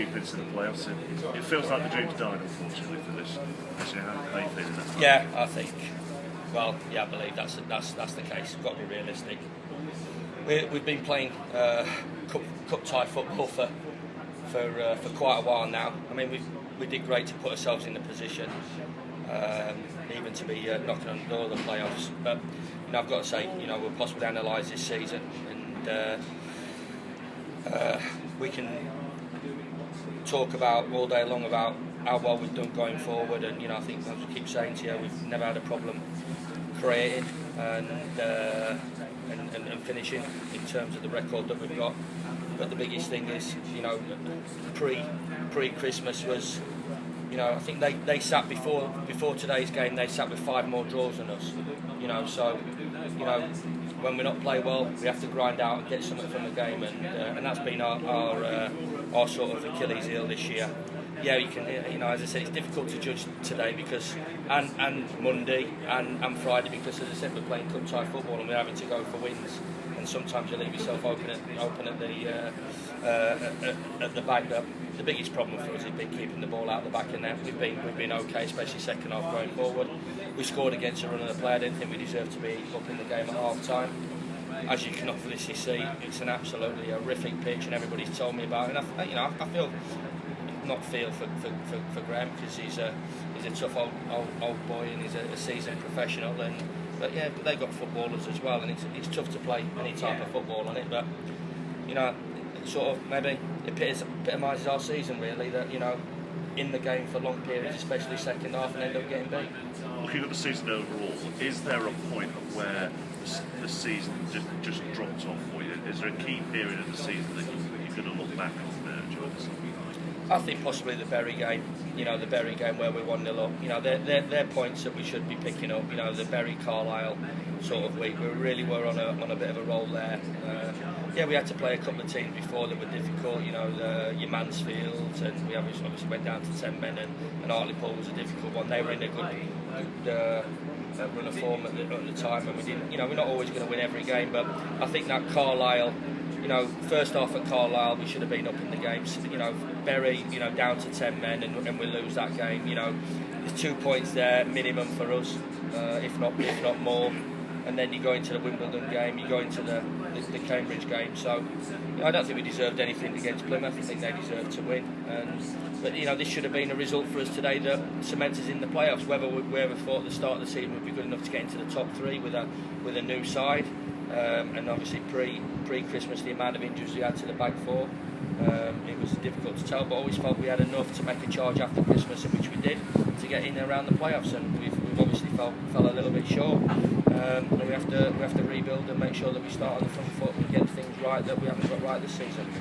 few bits of the playoffs. It feels like the dream's died, unfortunately, for this. Actually, how you feeling that? Yeah, I think. Well, yeah, I believe that's the case. We've got to be realistic. We've been playing cup tie football for quite a while now. I mean, we did great to put ourselves in the position, even to be knocking on the door of the playoffs. But I've got to say, we'll possibly analyse this season, and we can talk about all day long about how well we've done going forward. And I think, as I keep saying to you, we've never had a problem creating and finishing in terms of the record that we've got. But the biggest thing is, pre-Christmas was, I think they sat before today's game. They sat with 5 more draws than us. So when we're not playing well, we have to grind out and get something from the game, and that's been our sort of Achilles heel this year. Yeah, you can, as I said, it's difficult to judge today because, and Monday and Friday, because, as I said, we're playing cup tie football and we're having to go for wins, and sometimes you leave yourself open at the back. The biggest problem for us has been keeping the ball out of the back of the net. We've been okay, especially second half going forward. We scored against a run of the play. I didn't think we deserved to be up in the game at half time. As you can obviously see, it's an absolutely horrific pitch, and everybody's told me about it. And I feel for Graham, because he's a tough old boy and he's a seasoned professional. But they've got footballers as well, and it's tough to play any type of football on it. But it sort of maybe epitomises our season really, that in the game for long periods, especially second half, and end up getting beat. Looking at the season overall, is there a point of where the season just dropped off for you? Is there a key period of the season that you're going to look back on there, Jonathan? I think possibly the Bury game, the Bury game where we 1-0 up. They're points that we should be picking up. The Bury Carlisle sort of week. We really were on a bit of a roll there. We had to play a couple of teams before that were difficult. Your Mansfield, and we obviously went down to 10 men, and Hartlepool was a difficult one. They were in a good run of form at the time, and we didn't. We're not always going to win every game, but I think that Carlisle. First half at Carlisle, we should have been up in the games. Bury, down to 10 men, and we lose that game. There's 2 points there minimum for us, if not more. And then you go into the Wimbledon game, you go into the Cambridge game. So I don't think we deserved anything against Plymouth. I think they deserved to win. But this should have been a result for us today that cements us in the playoffs. Whether we ever thought at the start of the season would be good enough to get into the top 3 with a new side. And obviously pre-Christmas, the amount of injuries we had to the back 4, it was difficult to tell, but always felt we had enough to make a charge after Christmas, which we did, to get in around the playoffs, and we've obviously fell a little bit short. And we have to rebuild and make sure that we start on the front foot and get things right that we haven't got right this season.